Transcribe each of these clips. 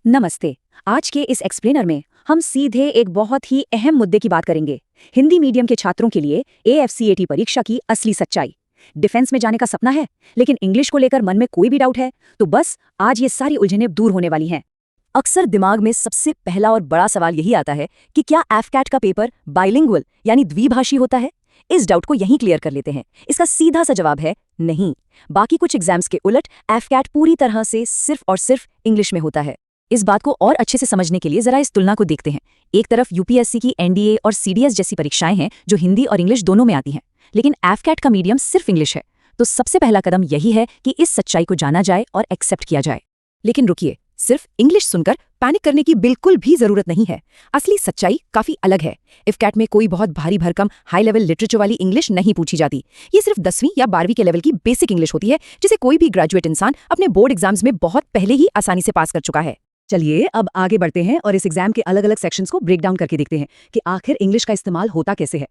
नमस्ते। आज के इस एक्सप्लेनर में हम सीधे एक बहुत ही अहम मुद्दे की बात करेंगे। हिंदी मीडियम के छात्रों के लिए AFCAT परीक्षा की असली सच्चाई। डिफेंस में जाने का सपना है, लेकिन इंग्लिश को लेकर मन में कोई भी डाउट है, तो बस आज ये सारी उलझनें दूर होने वाली हैं। अक्सर दिमाग में सबसे पहला और बड़ा सवाल यही आता है कि क्या AFCAT का पेपर बाइलिंगुअल यानी द्विभाषी होता है। इस डाउट को यहीं क्लियर कर लेते हैं। इसका सीधा सा जवाब है नहीं। बाकी कुछ एग्जाम्स के उलट AFCAT पूरी तरह से सिर्फ और सिर्फ इंग्लिश में होता है। इस बात को और अच्छे से समझने के लिए जरा इस तुलना को देखते हैं। एक तरफ UPSC की NDA और CDS जैसी परीक्षाएं हैं जो हिंदी और इंग्लिश दोनों में आती हैं, लेकिन AFCAT का मीडियम सिर्फ इंग्लिश है। तो सबसे पहला कदम यही है कि इस सच्चाई को जाना जाए और एक्सेप्ट किया जाए। लेकिन रुकिए, सिर्फ इंग्लिश सुनकर पैनिक करने की बिल्कुल भी जरूरत नहीं है। असली सच्चाई काफी अलग है। AFCAT में कोई बहुत भारी भरकम हाई लेवल लिटरेचर वाली इंग्लिश नहीं पूछी जाती। ये सिर्फ 10वीं या 12वीं के लेवल की बेसिक इंग्लिश होती है, जिसे कोई भी ग्रेजुएट इंसान अपने बोर्ड एग्जाम्स में बहुत पहले ही आसानी से पास कर चुका है। चलिए अब आगे बढ़ते हैं और इस एग्जाम के अलग अलग सेक्शंस को ब्रेक डाउन करके देखते हैं कि आखिर इंग्लिश का इस्तेमाल होता कैसे है।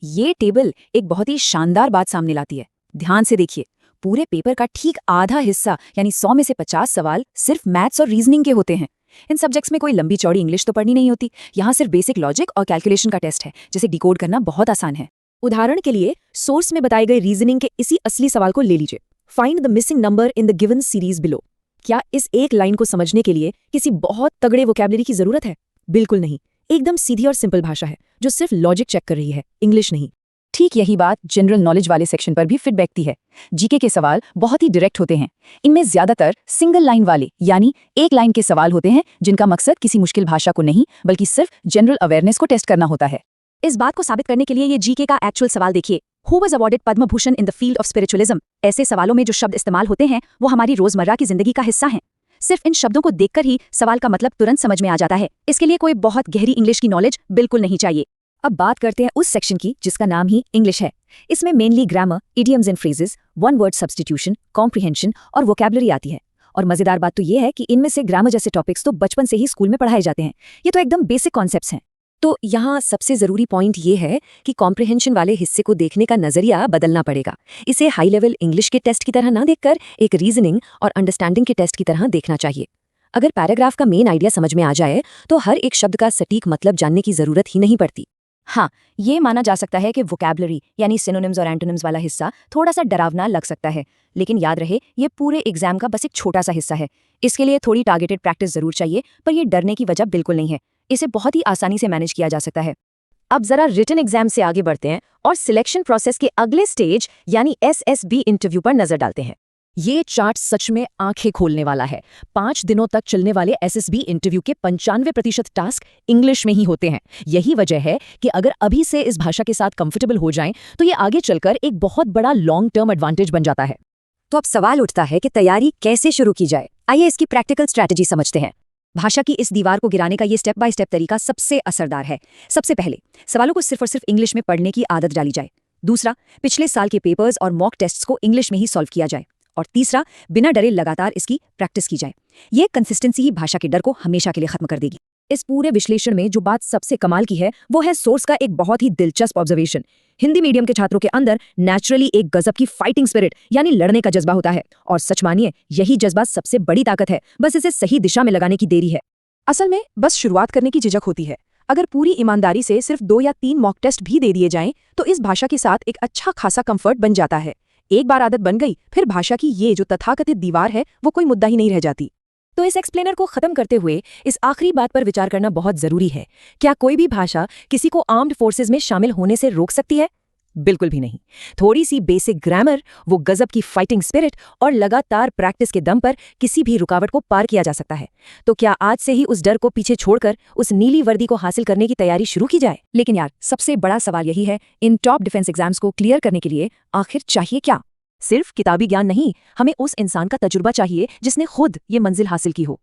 ये टेबल एक बहुत ही शानदार बात सामने लाती है। ध्यान से देखिए, पूरे पेपर का ठीक आधा हिस्सा यानी 100 में से 50 सवाल सिर्फ मैथ्स और रीजनिंग के होते हैं। इन सब्जेक्ट्स में कोई लंबी चौड़ी इंग्लिश तो पढ़नी नहीं होती। यहाँ सिर्फ बेसिक लॉजिक और कैलकुलेशन का टेस्ट है, जिसे डिकोड करना बहुत आसान है। उदाहरण के लिए सोर्स में बताए गए रीजनिंग के इसी असली सवाल को ले लीजिए। Find the missing number in the given series below. क्या इस एक लाइन को समझने के लिए किसी बहुत तगड़े वोकैबुलरी की जरूरत है? बिल्कुल नहीं। एकदम सीधी और सिंपल भाषा है जो सिर्फ लॉजिक चेक कर रही है, इंग्लिश नहीं। ठीक यही बात जनरल नॉलेज वाले सेक्शन पर भी फिट बैठती है। जीके के सवाल बहुत ही डायरेक्ट होते हैं। इनमें ज्यादातर सिंगल लाइन वाले यानी एक लाइन के सवाल होते हैं, जिनका मकसद किसी मुश्किल भाषा को नहीं बल्कि सिर्फ जनरल अवेयरनेस को टेस्ट करना होता है। इस बात को साबित करने के लिए ये जीके का एक्चुअल सवाल देखिए। Who was awarded Padma Bhushan in the field of spiritualism? ऐसे सवालों में जो शब्द इस्तेमाल होते हैं वो हमारी रोजमर्रा की जिंदगी का हिस्सा हैं। सिर्फ इन शब्दों को देखकर ही सवाल का मतलब तुरंत समझ में आ जाता है। इसके लिए कोई बहुत गहरी इंग्लिश की नॉलेज बिल्कुल नहीं चाहिए। अब बात करते हैं उस सेक्शन की जिसका नाम ही इंग्लिश है। इसमें mainly grammar, idioms and phrases, one word substitution, comprehension और वोकैबुलरी आती है। और मजेदार बात तो ये है कि इनमें से ग्रामर जैसे टॉपिक्स तो बचपन से ही स्कूल में पढ़ाए जाते हैं। ये तो एकदम बेसिक कॉन्सेप्ट्स हैं। तो यहाँ सबसे जरूरी पॉइंट ये है कि कॉम्प्रिहेंशन वाले हिस्से को देखने का नजरिया बदलना पड़ेगा। इसे हाई लेवल इंग्लिश के टेस्ट की तरह ना देखकर एक रीजनिंग और अंडरस्टैंडिंग के टेस्ट की तरह देखना चाहिए। अगर पैराग्राफ का मेन आइडिया समझ में आ जाए तो हर एक शब्द का सटीक मतलब जानने की जरूरत ही नहीं पड़ती। हाँ, ये माना जा सकता है कि वोकैबुलरी यानी सिनोनिम्स और एंटोनिम्स वाला हिस्सा थोड़ा सा डरावना लग सकता है, लेकिन याद रहे ये पूरे एग्जाम का बस एक छोटा सा हिस्सा है। इसके लिए थोड़ी टारगेटेड प्रैक्टिस जरूर चाहिए, पर यह डरने की वजह बिल्कुल नहीं है। इसे बहुत ही आसानी से मैनेज किया जा सकता है। अब जरा रिटन एग्जाम से आगे बढ़ते हैं और सिलेक्शन प्रोसेस के अगले स्टेज यानी SSB इंटरव्यू पर नजर डालते हैं। ये चार्ट सच में आंखें खोलने वाला है। 5 दिनों तक चलने वाले SSB इंटरव्यू के 95% टास्क इंग्लिश में ही होते हैं। यही वजह है कि अगर अभी से इस भाषा के साथ कंफर्टेबल हो जाएं तो ये आगे चलकर एक बहुत बड़ा लॉन्ग टर्म एडवांटेज बन जाता है। तो अब सवाल उठता है कि तैयारी कैसे शुरू की जाए। आइए इसकी प्रैक्टिकल स्ट्रैटेजी समझते हैं। भाषा की इस दीवार को गिराने का ये स्टेप बाय स्टेप तरीका सबसे असरदार है। सबसे पहले सवालों को सिर्फ और सिर्फ इंग्लिश में पढ़ने की आदत डाली जाए। दूसरा, पिछले साल के पेपर्स और मॉक टेस्ट्स को इंग्लिश में ही सॉल्व किया जाए। और तीसरा, बिना डरे लगातार इसकी प्रैक्टिस की जाए। ये कंसिस्टेंसी ही भाषा के डर को हमेशा के लिए खत्म कर देगी। इस पूरे विश्लेषण में जो बात सबसे कमाल की है वो है सोर्स का एक बहुत ही दिलचस्प ऑब्जर्वेशन। हिंदी मीडियम के छात्रों के अंदर नेचुरली एक गजब की फाइटिंग स्पिरिट यानी लड़ने का जज्बा होता है। और सच मानिए, यही जज्बा सबसे बड़ी ताकत है, बस इसे सही दिशा में लगाने की देरी है। असल में बस शुरुआत करने की झिझक होती है। अगर पूरी ईमानदारी से सिर्फ 2 या 3 मॉक टेस्ट भी दे दिए जाएं तो इस भाषा के साथ एक अच्छा खासा कंफर्ट बन जाता है। एक बार आदत बन गई, फिर भाषा की ये जो तथाकथित दीवार है वो कोई मुद्दा ही नहीं रह जाती। तो इस एक्सप्लेनर को खत्म करते हुए इस आखिरी बात पर विचार करना बहुत जरूरी है। क्या कोई भी भाषा किसी को आर्म्ड फोर्सेज में शामिल होने से रोक सकती है? बिल्कुल भी नहीं। थोड़ी सी बेसिक ग्रामर, वो गजब की फाइटिंग स्पिरिट और लगातार प्रैक्टिस के दम पर किसी भी रुकावट को पार किया जा सकता है। तो क्या आज से ही उस डर को पीछे छोड़कर उस नीली वर्दी को हासिल करने की तैयारी शुरू की जाए? लेकिन यार, सबसे बड़ा सवाल यही है, इन टॉप डिफेंस एग्जाम्स को क्लियर करने के लिए आखिर चाहिए क्या? सिर्फ किताबी ज्ञान नहीं, हमें उस इंसान का तजुर्बा चाहिए जिसने खुद ये मंजिल हासिल की हो।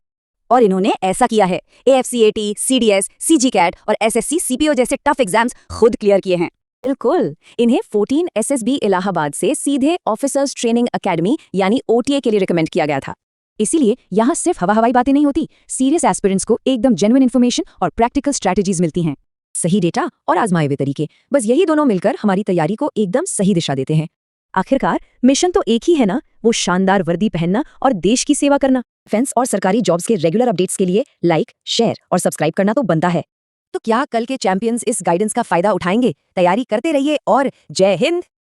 और इन्होंने ऐसा किया है। AFCAT, CDS, CGCAT और SSC CPO जैसे टफ एग्जाम्स खुद क्लियर किए हैं। बिल्कुल, इन्हें 14 SSB इलाहाबाद से सीधे ऑफिसर्स ट्रेनिंग एकेडमी यानी OTA के लिए रिकमेंड किया गया था। इसीलिए यहाँ सिर्फ हवाई बातें नहीं होती, सीरियस एस्पिरेंट्स को एकदम जेन्युइन इन्फॉर्मेशन और प्रैक्टिकल स्ट्रैटेजीज मिलती हैं। सही डेटा और आजमाए हुए तरीके, बस यही दोनों मिलकर हमारी तैयारी को एकदम सही दिशा देते हैं। आखिरकार मिशन तो एक ही है ना, वो शानदार वर्दी पहनना और देश की सेवा करना। डिफेंस और सरकारी जॉब्स के रेगुलर अपडेट्स के लिए लाइक, शेयर और सब्सक्राइब करना तो बनता है। तो क्या कल के चैंपियंस इस गाइडेंस का फायदा उठाएंगे? तैयारी करते रहिए और जय हिंद।